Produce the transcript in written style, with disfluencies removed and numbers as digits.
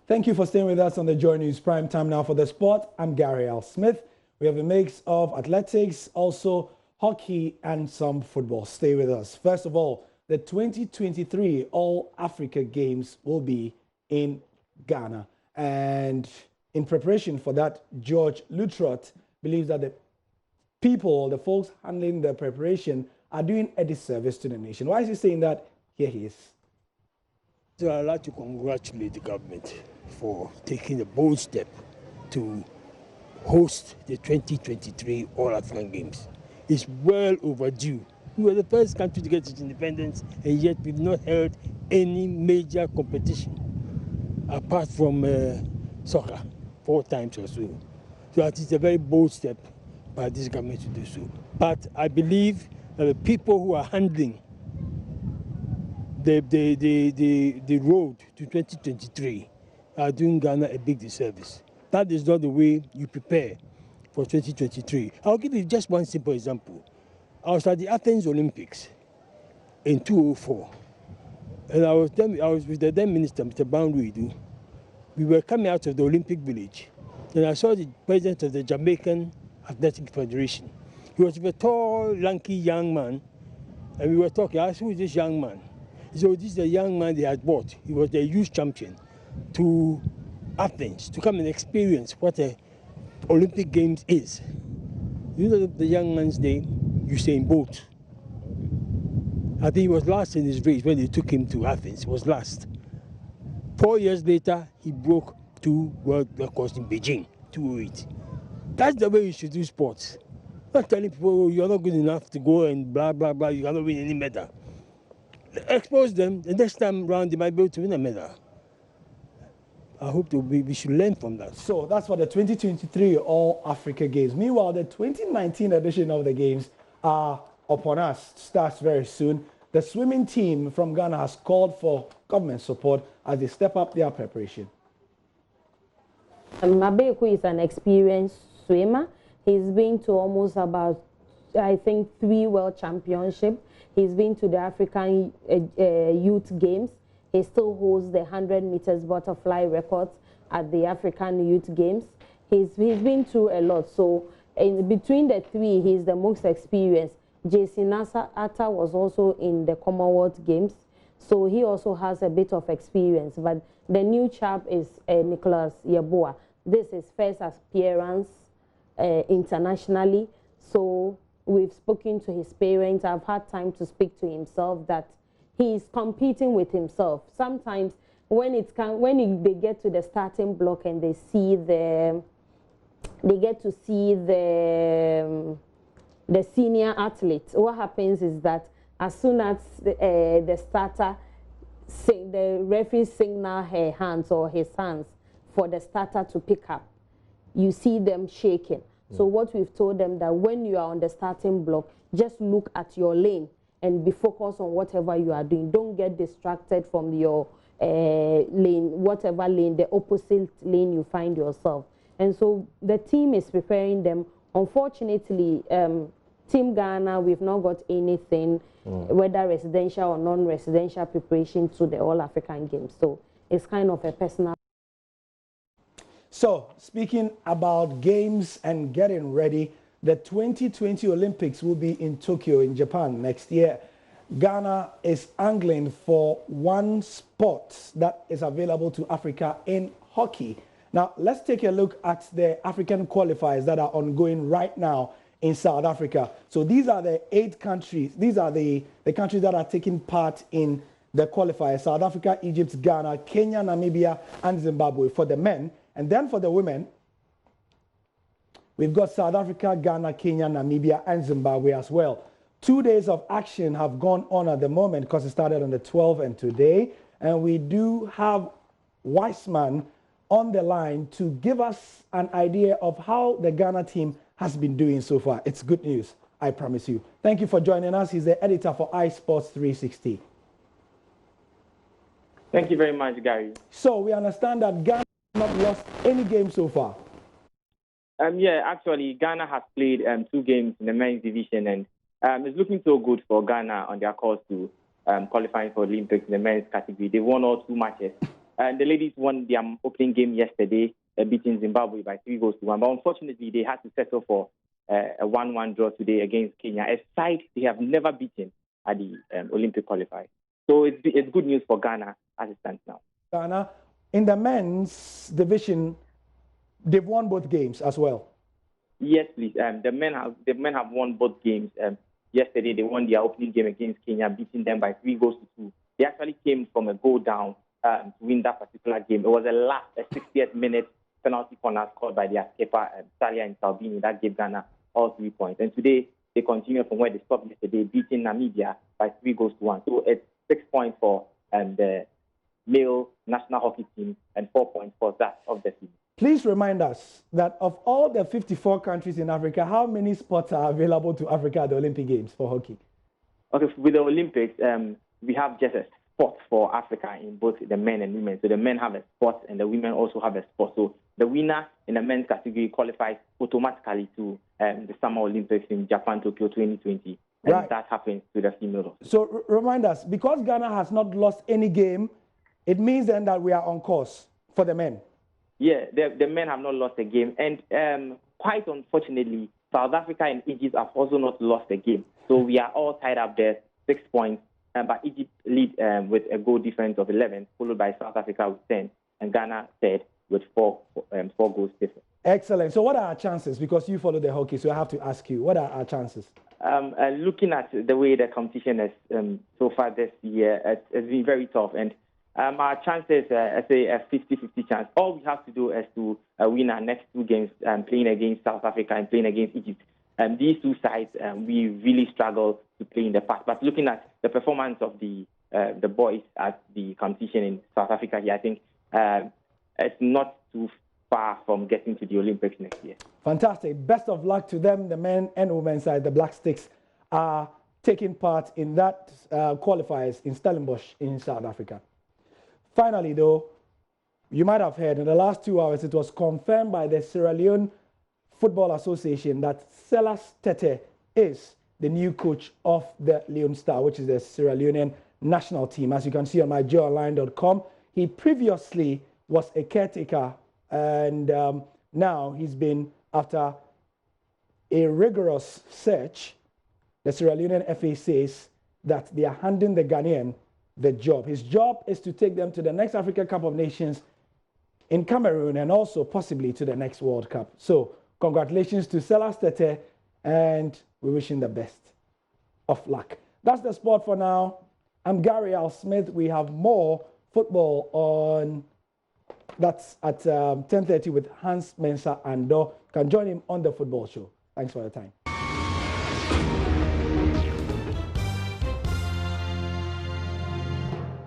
Thank you for staying with us on the Joy News Prime Time now for the sport. I'm Gary L. Smith. We have a mix of athletics, also hockey, and some football. Stay with us. First of all, the 2023 All-Africa Games will be in Ghana. And in preparation for that, George Lutrot believes that the people, the folks handling the preparation, are doing a disservice to the nation. Why is he saying that? Here he is. So I'd like to congratulate the government for taking a bold step to host the 2023 All-African Games. It's well overdue. We were the first country to get its independence, and yet we've not held any major competition apart from soccer 4 times or so. So it's a very bold step by this government to do so. But I believe that the people who are handling the road to 2023 are doing Ghana a big disservice. That is not the way you prepare for 2023. I'll give you just one simple example. I was at the Athens Olympics in 2004, and I was with the then minister, Mr. Banruidu. We were coming out of the Olympic Village, and I saw the president of the Jamaican Athletic Federation. He was a tall, lanky young man, and we were talking. I asked, who is this young man? So this is the young man they had brought. He was the youth champion to Athens to come and experience what the Olympic Games is. You know the young man's name? Usain Bolt. I think he was last in his race when they took him to Athens. He was last. 4 years later, he broke 2 world records in Beijing, 208. That's the way you should do sports. Not telling people, oh, you're not good enough to go and blah, blah, blah, you cannot win any medal. Expose them, the next time round they might be able to win a medal. I hope we should learn from that. So that's for the 2023 All-Africa Games. Meanwhile, the 2019 edition of the Games are upon us. Starts very soon. The swimming team from Ghana has called for government support as they step up their preparation. Mabeku is an experienced swimmer. He's been to almost about, I think, 3 world championships. He's been to the African Youth Games. He still holds the 100 meters butterfly records at the African Youth Games. He's been through a lot. So in between the 3, he's the most experienced. JC Nasa Atta was also in the Commonwealth Games. So he also has a bit of experience. But the new chap is Nicholas Yeboah. This is first appearance internationally. So we've spoken to his parents. I've had time to speak to himself that he's competing with himself. Sometimes when they get to the starting block and they get to see the senior athlete, what happens is that as soon as the starter, the referee signal her hands or his hands for the starter to pick up, you see them shaking. So what we've told them that when you are on the starting block, just look at your lane and be focused on whatever you are doing. Don't get distracted from your lane, whatever lane, the opposite lane you find yourself. And so the team is preparing them. Unfortunately, Team Ghana, we've not got anything, whether residential or non-residential preparation to the All-African Games. So it's kind of a personal. So, speaking about games and getting ready, the 2020 Olympics will be in Tokyo in Japan next year. Ghana is angling for one spot that is available to Africa in hockey. Now, let's take a look at the African qualifiers that are ongoing right now in South Africa. So these are the 8 countries. These are the countries that are taking part in the qualifiers: South Africa, Egypt, Ghana, Kenya, Namibia, and Zimbabwe for the men. And then for the women, we've got South Africa, Ghana, Kenya, Namibia, and Zimbabwe as well. 2 days of action have gone on at the moment because it started on the 12th and today. And we do have Weissman on the line to give us an idea of how the Ghana team has been doing so far. It's good news, I promise you. Thank you for joining us. He's the editor for iSports 360. Thank you very much, Gary. So we understand that Ghana has not lost any game so far. Yeah, actually, Ghana has played 2 games in the men's division, and it's looking so good for Ghana on their course to qualifying for Olympics in the men's category. They won all 2 matches, The ladies won their opening game yesterday, beating Zimbabwe by 3-1. But unfortunately, they had to settle for a 1-1 draw today against Kenya, a side they have never beaten at the Olympic qualifiers. So it's good news for Ghana as it stands now. Ghana, in the men's division, they've won both games as well. Yes, please. The men have won both games. Yesterday, they won their opening game against Kenya, beating them by 3-2. They actually came from a goal down to win that particular game. It was a 60th minute penalty corner scored by their skipper, Salia and Salvini, that gave Ghana all 3 points. And today, they continue from where they stopped yesterday, beating Namibia by 3-1. So it's 6 points for the male national hockey team and 4 points for that of the team. Please remind us that of all the 54 countries in Africa, how many spots are available to Africa at the Olympic Games for hockey? Okay, with the Olympics, we have just a spot for Africa in both the men and women. So the men have a spot and the women also have a spot. So the winner in the men's category qualifies automatically to the Summer Olympics in Japan, Tokyo 2020. And right. That happens to the female. So remind us, because Ghana has not lost any game, it means then that we are on course for the men. Yeah, the men have not lost a game. And quite unfortunately, South Africa and Egypt have also not lost a game. So we are all tied up there, 6 points. But Egypt lead with a goal difference of 11, followed by South Africa with 10, and Ghana third with 4 goals difference. Excellent. So what are our chances? Because you follow the hockey, so I have to ask you, what are our chances? Looking at the way the competition is so far this year, it's been very tough. And our chances, I say a 50-50 chance. All we have to do is to win our next 2 games, playing against South Africa and playing against Egypt. These 2 sides, we really struggle to play in the past. But looking at the performance of the boys at the competition in South Africa here, I think it's not too far from getting to the Olympics next year. Fantastic. Best of luck to them, the men and women side. The Black Sticks are taking part in that qualifiers in Stellenbosch in South Africa. Finally, though, you might have heard in the last 2 hours, it was confirmed by the Sierra Leone Football Association that Silas Tete is the new coach of the Leone Star, which is the Sierra Leonean national team. As you can see on myjoyonline.com, he previously was a caretaker, and now he's been, after a rigorous search, the Sierra Leonean FA says that they are handing the Ghanaian the job. His job is to take them to the next Africa Cup of Nations in Cameroon and also possibly to the next World Cup. So congratulations to Silas Tete, and we wish him the best of luck. That's the sport for now. I'm Gary Al Smith. We have more football on, that's at 10:30 with Hans Mensah Ando. You can join him on the football show. Thanks for your time.